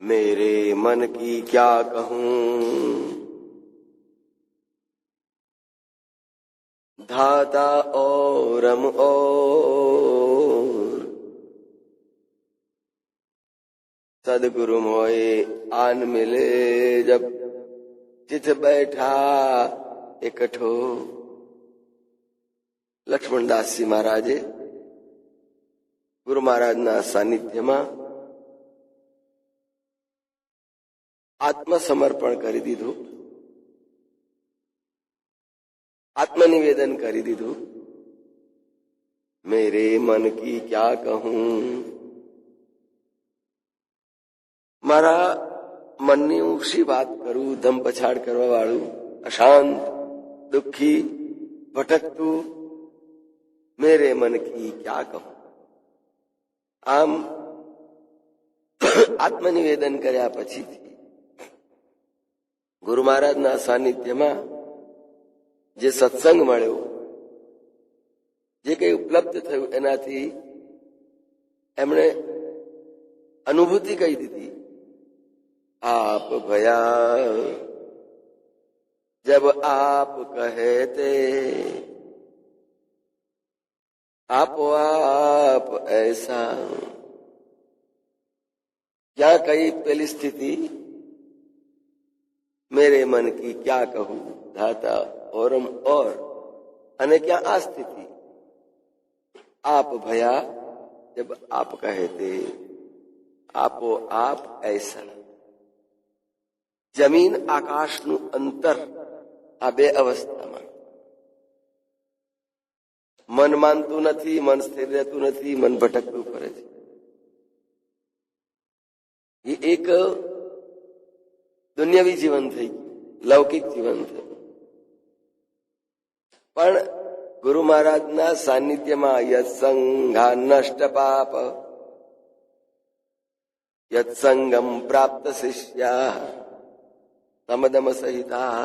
मेरे मन की क्या कहूं, धाता औरम और सदगुरु मोए आन मिले जब चित बैठा एकठो। લક્ષ્મણદાસજી મહારાજે ગુરુ મહારાજના સાનિધ્યમાં આત્મસમર્પણ કરી દીધું, આત્મનિવેદન કરી દીધું. મેરે મન કી ક્યા કહું, મારા મનની હું શી વાત કરું. ધમ પછાડ કરવા વાળું, અશાંત, દુઃખી, ભટકતું, મેરે મન કી ક્યા કહું. આમ આત્મનિવેદન કર્યા પછીથી ગુરુ મહારાજના સાનિધ્યમાં જે સત્સંગ મળ્યો, જે કંઈ ઉપલબ્ધ થયું, એનાથી એમણે અનુભૂતિ કહી દીધી. આપ ભયા જબ આપ કહેતે, આપો આપ ऐसा. ક્યાં કઈ પેલી સ્થિતિ, મેરે મન કી ક્યા કહું, ધાતા ઓરમ ઓર, અને ક્યાં આ સ્થિતિ, આપ ભયા જબ આપ કહેતે, આપો આપ ऐसा. જમીન આકાશનું અંતર આ બે અવસ્થામાં. મન માનતું નથી, મન સ્થિર રહેતું નથી, મન ભટકતું ફરે છે. એ એક દુન્યવી જીવન થઈ ગયું, લૌકિક જીવન થયું. પણ ગુરુ મહારાજના સાનિધ્યમાં યત્સંગા નષ્ટ પાપ યત્સંગમ પ્રાપ્ત શિષ્યા તમદમ સહિતા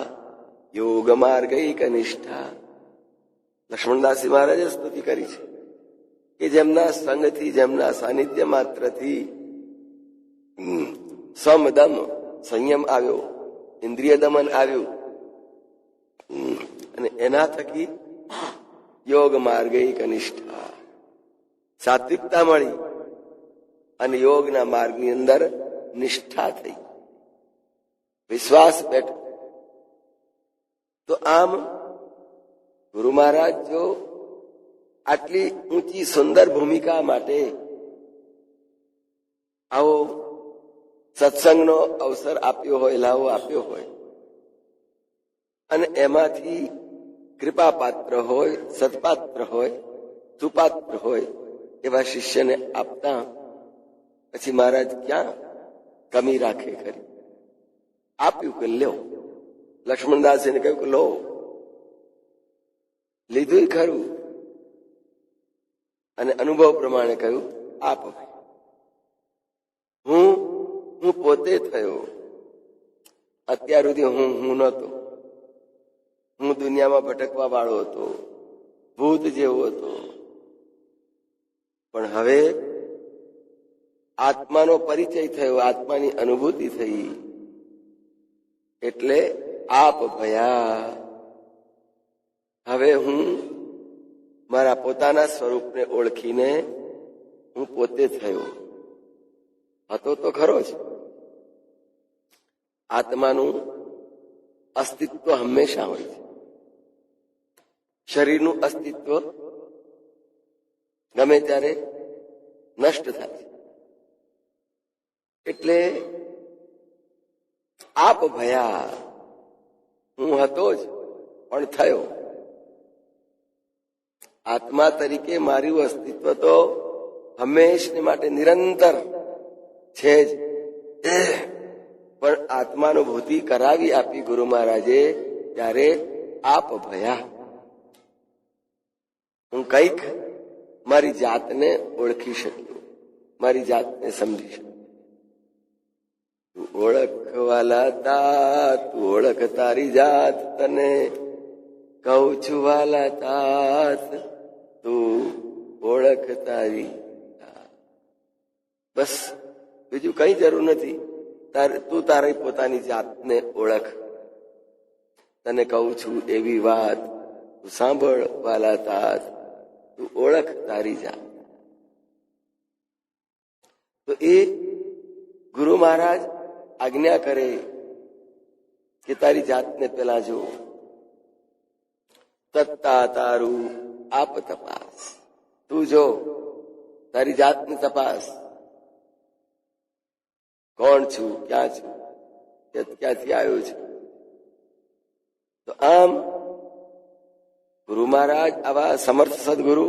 યોગ માર્ગૈક નિષ્ઠા. લક્ષ્મણદાસજી મહારાજે સ્તુતિ કરી છે કે જેમના સંગથી, જેમના સાનિધ્ય માત્રથી સમદમ સંયમ આવ્યો, ઇન્દ્રિય દમન આવ્યું, અને એના થકી યોગ માર્ગૈક નિષ્ઠા, સાત્વિકતા મળી અને યોગના માર્ગની અંદર નિષ્ઠા થઈ, વિશ્વાસ બેઠો. તો આમ ગુરુ મહારાજ જો આટલી ઊંચી સુંદર ભૂમિકા માટે આવો સત્સંગનો અવસર આપ્યો હોય, લાવો આપ્યો હોય, અને એમાંથી કૃપાપાત્ર હોય, સત્પાત્ર હોય, સુપાત્ર હોય એવા શિષ્યને આપતા પછી મહારાજ ક્યાં કમી રાખે ખરી. આપ્યું કે લ્યો. લક્ષ્મણદાસજીને કહ્યું કે લો, લીધું ખરું, અને અનુભવ પ્રમાણે કહ્યું આપ. હું પોતે થયો. અત્યાર સુધી હું નહોતો. હું દુનિયામાં ભટકવા વાળો હતો, ભૂત જેવો હતો. પણ હવે આત્માનો પરિચય થયો, આત્માની અનુભૂતિ થઈ, એટલે આપ ભયા. હવે હું મારા પોતાના સ્વરૂપને ઓળખીને હું પોતે થયો. હતો તો ખરો જ. આત્માનું અસ્તિત્વ હંમેશા હોય છે. શરીરનું અસ્તિત્વ ગમે ત્યારે નષ્ટ થાય છે. એટલે આપ ભયા, હું હતો જ પણ થયો. આત્મા તરીકે મારું અસ્તિત્વ તો હંમેશને માટે નિરંતર છે જ. પણ આત્માનુભૂતિ કરાવી આપી ગુરુ મહારાજે, ત્યારે આપ ભયા. હું કંઈક મારી જાતને ઓળખી શક્યો, મારી જાતને સમજી શક્યો. તું ઓળખવાલા તા, તું ઓળખ તારી જાત, તને કહું છું વાલા તાત, તું ઓળખ તારી. બસ બીજું કઈ જરૂર નથી. તું તારી પોતાની જાતને ઓળખ. તને કહું છું એવી વાત તું સાંભળ વાલા તાત, તું ઓળખ તારી જાત. તો એ ગુરુ મહારાજ આજ્ઞા કરે કે તારી જાતને પેલા જો. તત્તા તારું આપ તપાસ. તું જો તારી જાતને તપાસ. કોણ છું, ક્યાં છું, ક્યાંથી આવ્યો છું. તો આમ ગુરુ મહારાજ આવા સમર્થ સદગુરુ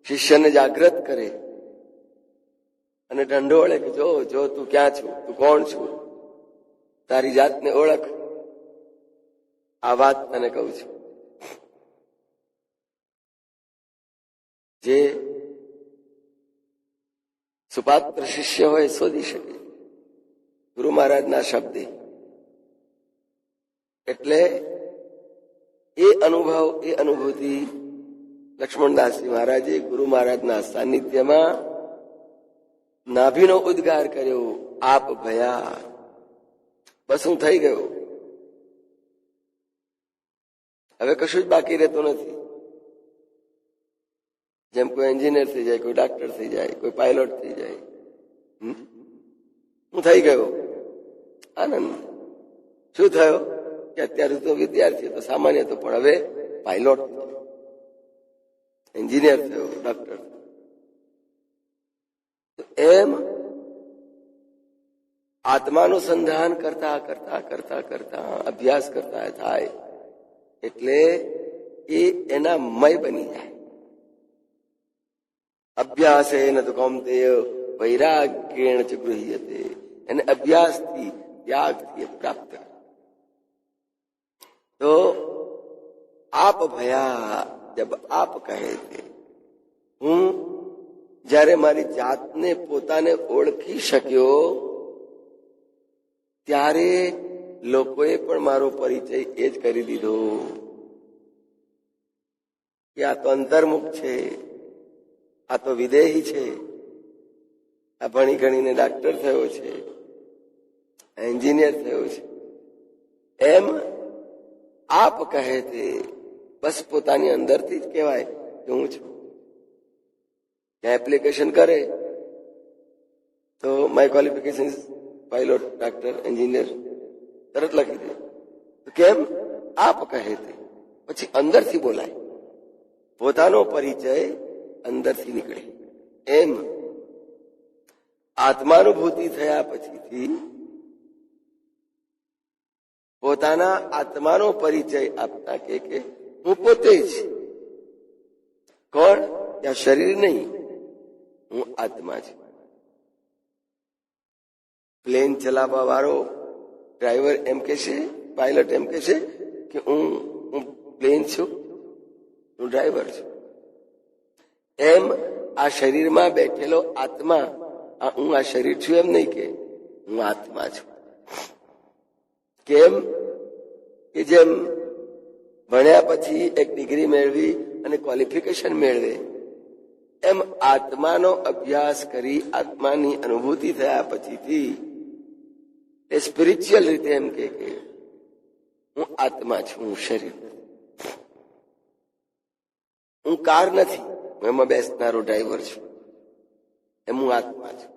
શિષ્યને જાગૃત કરે અને ઢંઢોળે કે જો જો તું ક્યાં છું, તું કોણ છું, તારી જાતને ઓળખ. આ વાત તને કહું છું. જે સુપાત્ર શિષ્ય હોય શોધી શકે ગુરુ મહારાજના શબ્દે. એટલે એ અનુભવ, એ અનુભૂતિ લક્ષ્મણદાસજી મહારાજે ગુરુ મહારાજના સાનિધ્યમાં નાભીનો ઉદ્ગાર કર્યો, આપ ભયા. બસ હું થઈ ગયો, હવે કશું જ બાકી રહેતું નથી. જેમ કોઈ એન્જિનિયર થઈ જાય, કોઈ ડાક્ટર થઈ જાય, કોઈ પાયલોટ થઈ જાય. હું થઈ ગયો. આનંદ. શું થયો કે અત્યારે તો વિદ્યાર્થી તો સામાન્ય તો, પણ હવે પાયલોટ થયો, એન્જિનિયર થયો, ડોક્ટર. એમ આત્માનું સંધાન કરતા કરતા કરતા કરતા અભ્યાસ કરતા થાય એટલે એ એના મય બની જાય. અભ્યાસ ન તો કૌંતેય વૈરાગ્યેણ ચ ગૃહ્યતે. એને અભ્યાસથી, ત્યાગથી પ્રાપ્ત કરે. તો આપ ભયા જબ આપ કહે છે, હું જ્યારે મારી જાતને પોતાને ઓળખી શક્યો ત્યારે લોકોએ પણ મારો પરિચય એ જ કરી દીધો કે આ તો અંતર્મુખ છે, આ તો વિદેહી છે, આ ભણી ગણીને ડાક્ટર થયો છે, એન્જિનિયર થયો છે. એમ આપ કહે તે બસ પોતાની અંદરથી જ કહેવાય કે હું છું. ત્યાં એપ્લિકેશન કરે તો my qualification pilot, doctor, engineer તરત લખી દે. તો કેમ? આપ કહે તે. પછી અંદરથી બોલાય, પોતાનો પરિચય અંદરથી નીકળે. એમ આત્માનુભૂતિ થયા પછીથી પોતાના આત્માનો પરિચય આપતા કે હું પોતે જ. કોણ? ત્યાં શરીર નહીં, હું આત્મા છું. પ્લેન ચલાવવા વાળો ડ્રાઈવર એમ કહેશે, પાયલટ એમ કહેશે કે હું પ્લેન છું, હું ડ્રાઈવર છું. એમ આ શરીરમાં બેઠેલો આત્મા, હું આ શરીર છું એમ નહીં કે હું આત્મા છું. કેમ? કે જેમ ભણ્યા પછી એક ડિગ્રી મેળવી અને ક્વોલિફિકેશન મેળવે એમ આત્માનો અભ્યાસ કરી આત્માની અનુભૂતિ થયા પછીથી એ સ્પિરિચ્યુઅલ રીતે એમ કે હું આત્મા છું, હું શરીર નથી, હું કાર નથી, હું એમાં બેસનારો ડ્રાઈવર છું. એમ હું આત્મા છું.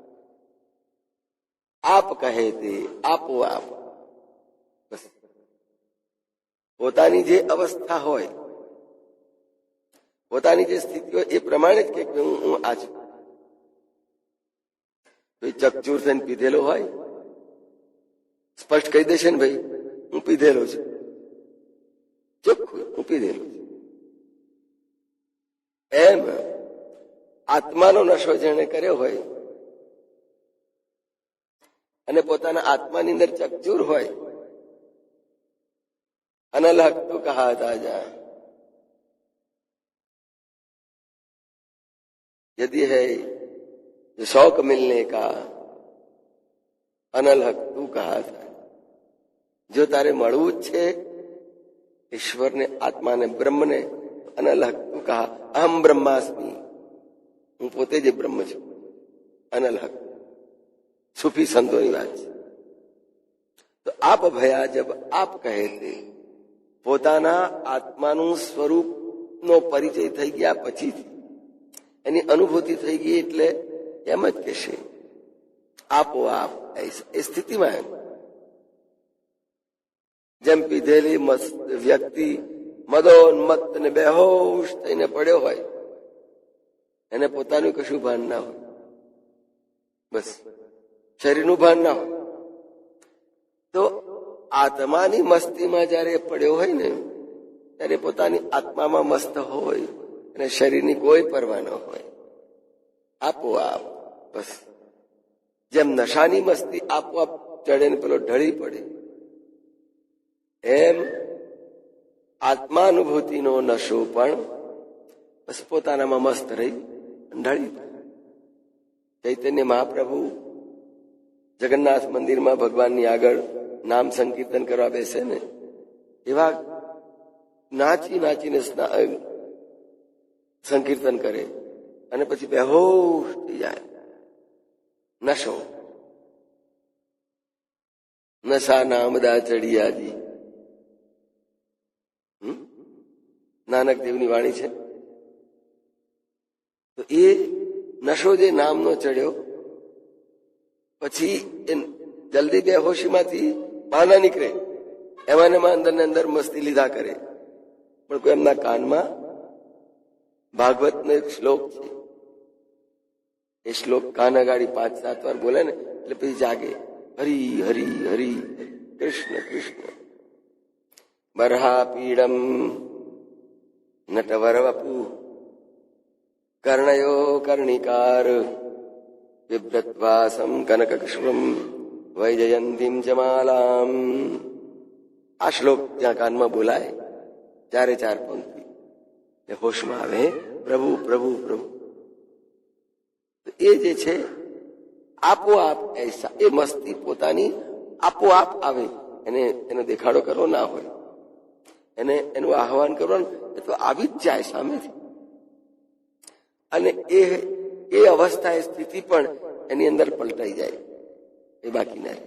આપ કહે તે આપો આપ. બસ પોતાની જે અવસ્થા હોય, પોતાની જે સ્થિતિ હોય એ પ્રમાણે જ કે હું આ છું. કોઈ ચકચૂર થઈને પીધેલો હોય સ્પષ્ટ કહી દેશે ને, ભાઈ હું પીધેલો છું, ચોખ્ખું હું પીધેલો છું. એમ આત્માનો નશો જેને કર્યો હોય અને પોતાના આત્માની અંદર ચકચૂર હોય, અનલહક તો કહા તાજા यदि है जो शौक मिलने का अनलहक तू कहा था. જો તારે મળવું જ છે ઈશ્વરને, આત્માને, બ્રહ્મને, અનલહક તું કહા અહમ બ્રહ્માસ્મિ, હું પોતે જ બ્રહ્મ છું. અનલહક સૂફી સંતોની વાત છે. તો આપ ભયા જબ આપ કહે તે પોતાના આત્માનું સ્વરૂપનો પરિચય થઈ ગયા પછીથી એની અનુભૂતિ થઈ ગઈ એટલે એમ જ કહેશે આપોઆપ એ સ્થિતિમાં એમ જેમ પીધેલી વ્યક્તિ મદોન્મત્ત ને બેહોશ થઈને પડ્યો હોય એને પોતાનું કશું ભાન ના હોય, બસ શરીરનું ભાન ના હોય. તો આત્માની મસ્તીમાં જયારે પડ્યો હોય ને ત્યારે પોતાની આત્મામાં મસ્ત હોય અને શરીરની કોઈ પરવા ન હોય. આપોઆપ બસ જેમ નશાની મસ્તી આપોઆપ ચડે ને પેલો ઢળી પડે એમ આત્માનુભૂતિનો નશો પણ બસ પોતાનામાં મસ્ત રહી ઢળી પડે. ચૈતન્ય મહાપ્રભુ જગન્નાથ મંદિરમાં ભગવાનની આગળ નામ સંકીર્તન કરવા બેસે ને એવા નાચી નાચીને સંકીર્તન કરે અને પછી બેહોશ થઈ જાય. નશો નશા નામદા ચડિયાજી નાનક દેવની વાણી છે. તો એ નશો જે નામનો ચડ્યો પછી એ જલ્દી બેહોશીમાંથી બહાર ના નીકળે એમાં અંદર ને અંદર મસ્તી લીધા કરે. પણ કોઈ એમના કાનમાં ભાગવતનો એક શ્લોક છે, એ શ્લોક કાન અગાડી 5-7 વાર બોલે ને એટલે પછી જાગે. હરી હરી હરી કૃષ્ણ કૃષ્ણ બરહા પીડમ નટવર વપુ કર્ણયો કર્ણિકાર બિભ્રત્વાસમ કનકકુષ્મમ વૈજયંતીમ જમાલામ. આ શ્લોક ત્યાં કાનમાં બોલાય 4 પંક્તિ એ હોશમાં આવે પ્રભુ પ્રભુ પ્રભુ. એ જે છે આપોઆપ એસા એ મસ્તી પોતાની આપોઆપ આવે. એનો દેખાડો કરવો ના હોય, એનું આહવાન કરવાનું એ તો આવી જ જાય સામેથી. અને એ અવસ્થા એ સ્થિતિ પણ એની અંદર પલટાઈ જાય, એ બાકી ના.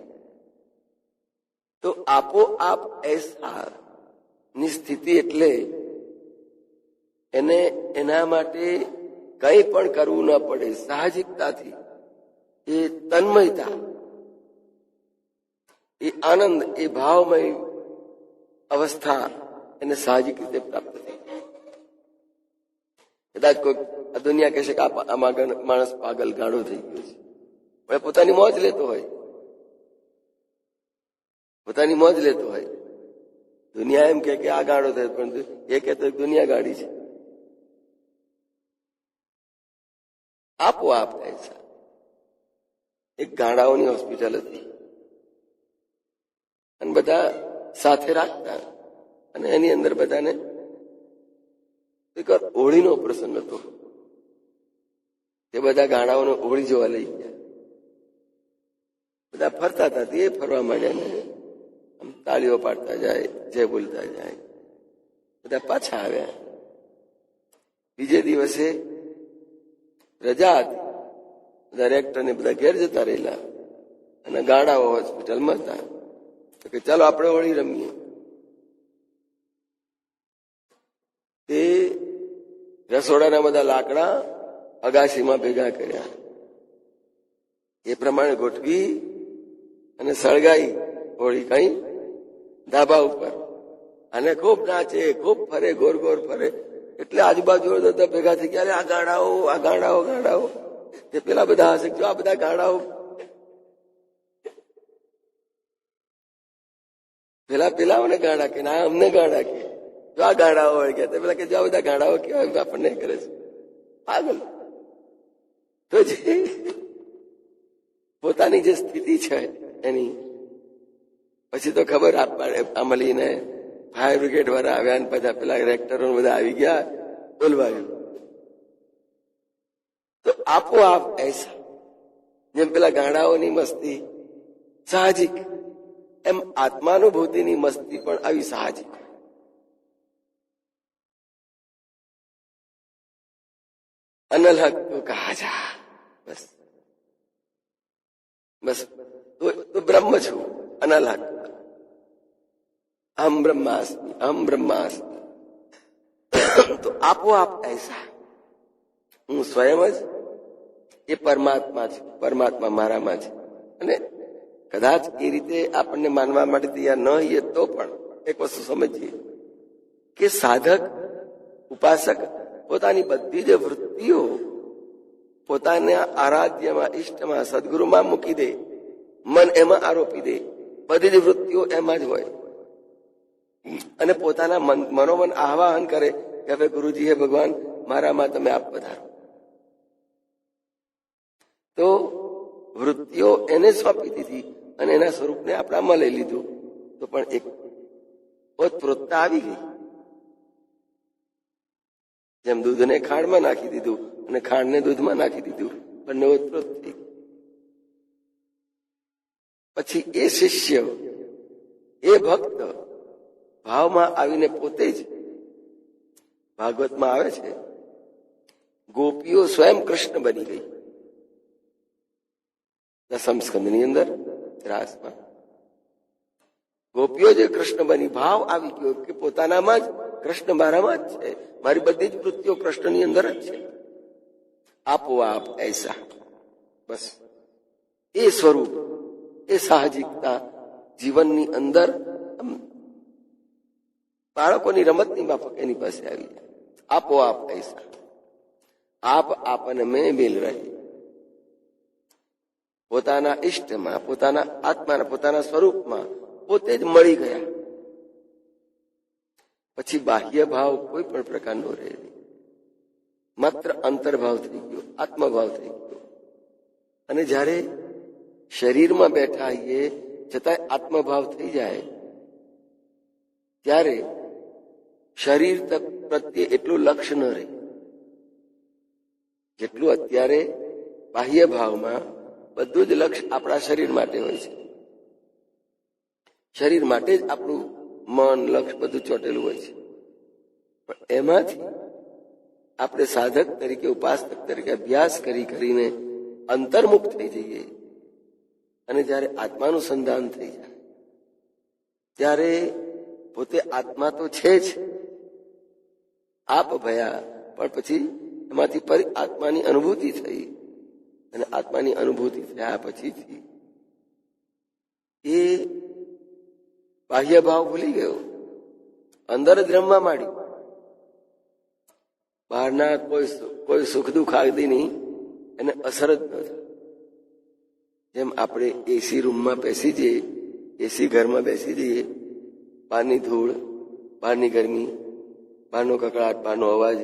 તો આપોઆપ એસા ની સ્થિતિ એટલે એને એના માટે કંઈ પણ કરવું ન પડે, સાહજિકતાથી એ તન્મયતા, એ આનંદ, એ ભાવમય અવસ્થા એને સાહજિક રીતે પ્રાપ્ત થઈ. કદાચ કોઈ દુનિયા કહેશે કે આમાં માણસ પાગલ ગાળો થઈ ગયો છે, પણ પોતાની મોજ લેતો હોય, પોતાની મોજ લેતો હોય. દુનિયા એમ કે આ ગાળો થાય, પણ એ કહેતો દુનિયા ગાડી છે. આપોઆપ થાય છે. એક ગાડાઓની હોસ્પિટલ હતી અને બધા સાથે રાખતા અને એની અંદર બધાને એક હોળીનો પ્રસંગ હતો. એ બધા ગાડાઓને હોળી જોવા લઈ ગયા. બધા ફરતા હતા, એ ફરવા માંડ્યા ને આમ તાળીઓ પાડતા જાય, જય બોલતા જાય. બધા પાછા આવ્યા. બીજે દિવસે રજા હતી, બધા રેક્ટર ને બધા ઘેર જતા રહેલા અને ગાડાઓ હોસ્પિટલમાં હતા. તો કે ચાલો આપણે હોળી રમીએ. તે રસોડાના બધા લાકડા અગાશીમાં ભેગા કર્યા, એ પ્રમાણે ગોઠવી અને સળગાઈ હોળી કઈ ધાબા ઉપર. અને ખૂબ નાચે, ખૂબ ફરે, ગોર ગોર ફરે. એટલે આજુબાજુ બધા ભેગા થઈ ગયા, આ ગાડાઓ, આ ગાડાઓ, ગાડાઓ. તે પેલા બધા હશે, જો આ બધા ગાડાઓ, પેલાઓને ગાડા કે ના અમને ગાડા કે, જો આ ગાડાઓ હોય કે પેલા કે જો આ બધા ગાડાઓ કેવાય આપણને કરે છે પાગલ. તો જે પોતાની જે સ્થિતિ છે એની પછી તો ખબર મળીને ફાયર બ્રિગેડ વાળા આવ્યા ને બધા પેલા રેક્ટરો બધા આવી ગયા બોલવાયું. તો આપોઆપ એસા જેમ પેલા ગાડાઓની મસ્તી સાહજિક, એમ આત્માનુભૂતિની મસ્તી પણ આવી સાહજિક. અનલહક તો કહા જા, બસ બસ તો બ્રહ્મ છું, અનલહક. અહમ બ્રહ્માસ્મિ, અહમ બ્રહ્માસ્મિ. તો આપોઆપ એસા હું સ્વયં જ એ પરમાત્મા છે, પરમાત્મા મારામાં છે. અને કદાચ એ રીતે આપણને માનવા માટે તૈયાર ન હોઈએ તો પણ એક વસ્તુ સમજીએ કે સાધક ઉપાસક પોતાની બધી જ વૃત્તિઓ પોતાના આરાધ્યમાં, ઈષ્ટમાં, સદગુરુમાં મૂકી દે, મન એમાં આરોપી દે, બધી જ વૃત્તિઓ એમાં જ હોય અને પોતાના મનોમન આહ્વાન કરે કે હવે ગુરુજી, હે ભગવાન, મારામાં તમે આપ પધારો. તો વૃત્તિઓ એને સોંપી દીધી અને એના સ્વરૂપને આપણામાં લઈ લીધું, તો પણ એક ઓતપ્રોતતા આવી ગઈ. જેમ દૂધને ખાંડમાં નાખી દીધું અને ખાંડને દૂધમાં નાખી દીધું, બંને ઓતપ્રોત થઈ. પછી એ શિષ્ય, એ ભક્ત ભાવમાં આવીને પોતે જ, ભાગવતમાં આવે છે, ગોપીઓ સ્વયં કૃષ્ણ બની ગઈ. દસમ સ્કંદની અંદર રાસમાં ગોપીઓ જે કૃષ્ણ બની, ભાવ આવી ગયો કે પોતાનામાં જ કૃષ્ણ મારામાં જ છે, મારી બધી જ વૃત્તિઓ કૃષ્ણની અંદર જ છે. આપોઆપ એસા, બસ એ સ્વરૂપ, એ સાહજિકતા જીવનની અંદર બાળકોની રમતની માફક એની પાસે આવી જાય. આપોઆપ એસા, આપ આપને મેં મિલ રહે. પોતાના ઈષ્ટમાં, પોતાના આત્માના, પોતાના સ્વરૂપમાં પોતે જ મળી ગયા. પછી બાહ્ય ભાવ કોઈ પણ પ્રકારનો રહે નહીં, માત્ર અંતર્ભાવ થઈ ગયો, આત્મભાવ થઈ ગયો. અને જ્યારે શરીરમાં બેઠા આવીએ છતાંય આત્મભાવ થઈ જાય, ત્યારે શરીર પ્રત્યે એટલું લક્ષ્ય ન રહે જેટલું અત્યારે બાહ્ય ભાવમાં બધું જ લક્ષ્ય આપણા શરીર માટે હોય છે. શરીર માટે જ આપણું મન, લક્ષ્ય બધું ચોટેલું હોય છે. પણ એમાંથી આપણે સાધક તરીકે, ઉપાસક તરીકે અભ્યાસ કરીને અંતર્મુખ થઈ જઈએ અને જ્યારે આત્માનું સંધાન થઈ જાય ત્યારે પોતે આત્મા તો છે જ, આપ ભયા, પણ પછી એમાંથી ફરી આત્માની અનુભૂતિ થઈ અને આત્માની અનુભૂતિ થયા પછીથી એ બાહ્ય ભાવ ભૂલી ગયો, અંદર જ રમવા માંડ્યું. બહારના કોઈ સુખ દુઃખ આદિની એને અસર જ ન થાય. જેમ આપણે એસી રૂમમાં બેસી જઈએ, એસી ઘરમાં બેસી જઈએ, બહારની ધૂળ, બહારની ગરમી, બહારનો કકળાટ, બહારનો અવાજ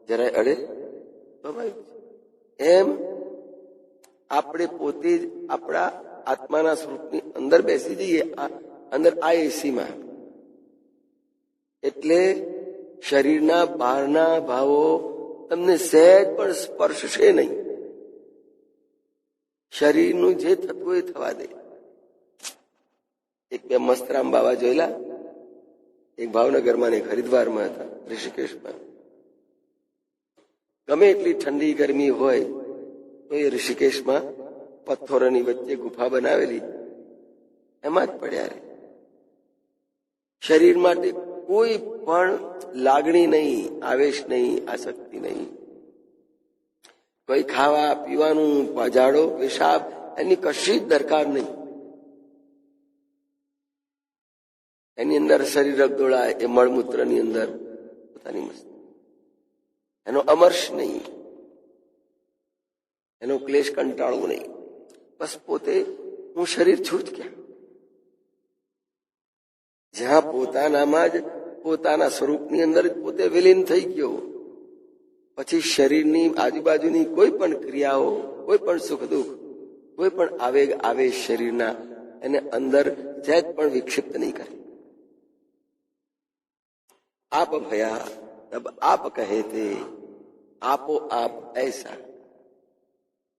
જરાય અડે તો ભાઈ, એમ આપણે પોતે જ આપણા આત્માના સ્વરૂપની અંદર બેસી જઈએ, અંદર આ એસીમાં. એટલે શરીરના બહારના ભાવો તમને સહેજ પણ સ્પર્શશે નહીં. શરીરનું જે થતું એ થવા દે. એક બે મસ્તરામ બાબા જોયેલા, એક ભાવનગરમાં ને હરિદ્વારમાં હતા, ઋષિકેશમાં. ગમે એટલી ઠંડી ગરમી હોય તો એ ઋષિકેશમાં પથ્થરોની વચ્ચે ગુફા બનાવેલી, એમાં જ પડ્યા રહે. શરીર માટે કોઈ પણ લાગણી નહીં, આવેશ નહીં, આસક્તિ નહીં. કોઈ ખાવા પીવાનું, ઝાડો પેશાબ, એની કશી જ દરકાર નહીં. એની અંદર શરીર રગદોળાય, એ મળમૂત્રની અંદર પોતાની મસ્તી. એનો અમર્ષ નહીં, એનો ક્લેશ કંટાળવો નહીં. બસ પોતે હું શરીર છું જ ક્યાં. જ્યાં પોતાનામાં જ, પોતાના સ્વરૂપની અંદર જ પોતે વિલીન થઈ ગયો, પછી શરીરની આજુબાજુની કોઈ પણ ક્રિયાઓ, કોઈ પણ સુખ દુઃખ, કોઈ પણ આવેગ આવેશ શરીરના એને અંદર સહેજ પણ વિક્ષિપ્ત નહીં કરે. आप भया तब आप कहे थे, आपो आप ऐसा,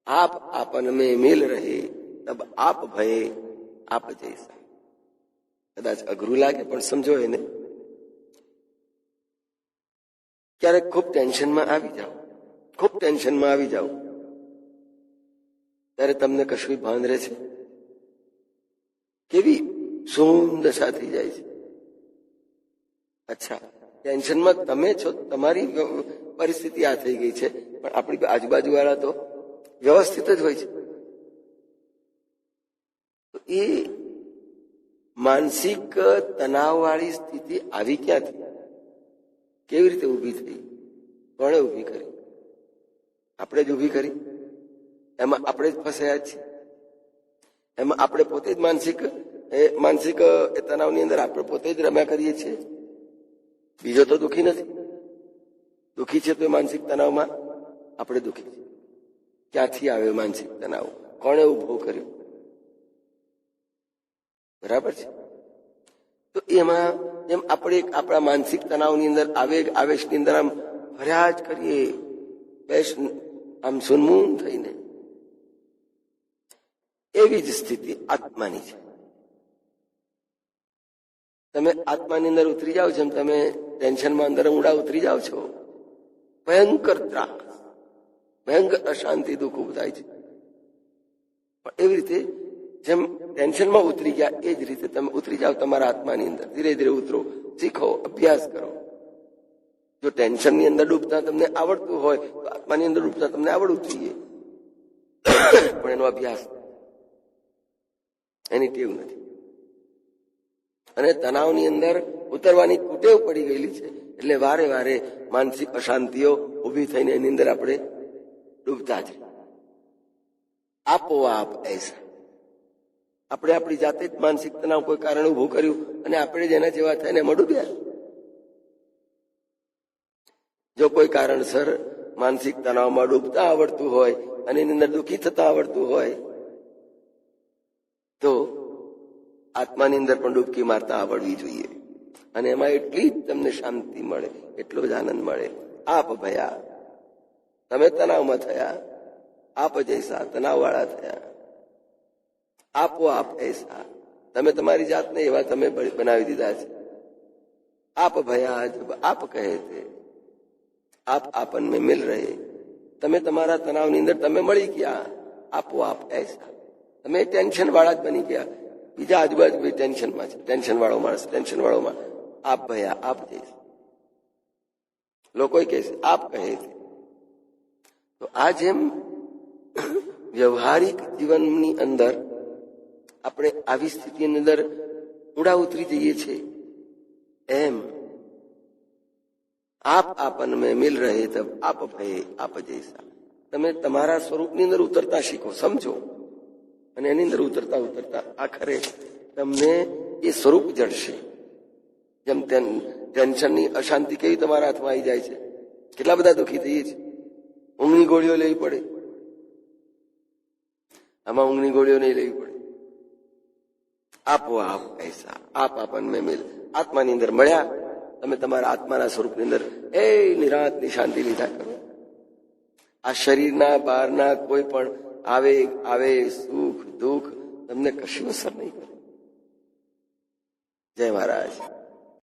आप आपन में मिल रहे तब आप भये आप जैसा. કદાચ અઘરું લાગે પણ સમજો એને. ક્યારેક ખૂબ ટેન્શનમાં આવી જાઓ, ખૂબ ટેન્શનમાં આવી જાઓ, ત્યારે તમને કશું ભાન રહે છે? કેવી સુંદર દશા થઈ જાય છે. અચ્છા, ટેન્શનમાં તમે છો, તમારી પરિસ્થિતિ આ થઈ ગઈ છે, પણ આપણી આજુબાજુ વાળા તો વ્યવસ્થિત જ હોય છે. તો એ માનસિક તણાવવાળી સ્થિતિ આવી ક્યાંથી, કેવી રીતે ઊભી થઈ, કોણે ઊભી કરી? આપણે જ ઊભી કરી. એમાં આપણે જ ફસાયા છીએ. એમાં આપણે પોતે જ માનસિક તણાવની અંદર આપણે પોતે જ રમ્યા કરીએ છીએ. બીજો તો દુઃખી નથી. દુઃખી છે તો એ માનસિક તણાવમાં આપણે દુઃખી છીએ. ક્યાંથી આવ્યો માનસિક તણાવ? કોણે ઉભો કર્યો? બરાબર છે. તો એમાં જેમ આપણે આપણા માનસિક તણાવની અંદર આવેશની અંદર આમ ફર્યા જ કરીએ, આમ સુનમૂન થઈને, એવી જ સ્થિતિ આત્માની છે. તમે આત્માની અંદર ઉતરી જાઓ છો, તમે ટેન્શનમાં અંદર ઊંડા ઉતરી જાઓ છો, ભયંકર ત્રાસ, ભયંકર અશાંતિ, દુઃખ ઉભું થાય છે. પણ એવી રીતે જેમ ટેન્શનમાં ઉતરી ગયા એ જ રીતે તમે ઉતરી જાઓ તમારા આત્માની અંદર. ધીરે ધીરે ઉતરો, શીખો, અભ્યાસ કરો. જો ટેન્શનની અંદર ડૂબતા તમને આવડતું હોય તો આત્માની અંદર ડૂબતા તમને આવડવું જોઈએ, પણ એનો અભ્યાસ, એની ટેવ નથી. અને તણાવની અંદર ઉતરવાની કુટેવ પડી ગયેલી છે, એટલે વારે વારે માનસિક અશાંતિઓ ઉભી થઈને એની અંદર આપણે ડૂબતા જ. આપોઆપ એસા, આપણે આપણી જાતે જ માનસિક તણાવ કોઈ કારણ ઉભું કર્યું અને આપણે જ એના જેવા થઈને એમાં ડૂબ્યા. જો કોઈ કારણસર માનસિક તણાવમાં ડૂબતા આવડતું હોય અને એની અંદર દુઃખી થતા આવડતું હોય તો આત્માની અંદર પણ ડૂબકી મારતા આવડવી જોઈએ. અને એમાં એટલી જ તમને શાંતિ મળે, એટલો જ આનંદ મળે. આપ ભયા, તમે તણાવમાં થયા, આપ જૈસા, તણાવવાળા થયા. આપો આપ એસા, તમે તમારી જાતને એવા તમે બનાવી દીધા છે. આપ ભયા જબ આપ કહે તે આપ આપન મેં મિલ રહે, તમે તમારા તણાવની અંદર તમે મળી ગયા. આપો આપ એસા, તમે ટેન્શન વાળા જ બની ગયા. બીજા આજુબાજુ ટેન્શનમાં છે, ટેન્શન વાળો માણસ, ટેન્શન વાળોમાં આપ ભયા આપ જૈસા. લોકો કહે છે આપ કહે છે. તો આ જેમ વ્યવહારિક જીવનની અંદર આપણે આવી સ્થિતિની અંદર ઊંડા ઉતરી જઈએ છીએ, એમ આપ આપન મેં મિલ રહે તબ આપ ભય આપ જૈસા, તમે તમારા સ્વરૂપની અંદર ઉતરતા શીખો, સમજો. અને એની અંદર ઉતરતા ઉતરતા આખરે તમને એ સ્વરૂપ જડશે. જેમ ટેન્શનની અશાંતિ કેવી તમારા હાથમાં આવી જાય છે, કેટલા બધા દુઃખી થઈએ છીએ, ઊંઘની ગોળીઓ લેવી પડે. આમાં ઊંઘની ગોળીઓ નહીં લેવી પડે. આપો આપ એસા આપ આપન મેં મિલ, આત્માની અંદર મળ્યા, તમે તમારા આત્માના સ્વરૂપની અંદર એ નિરાંતની શાંતિ લીધા કરો. આ શરીરના બહારના કોઈ પણ આવે સુખ દુઃખ તમને કશું અસર નહીં કરે. જય મહારાજ.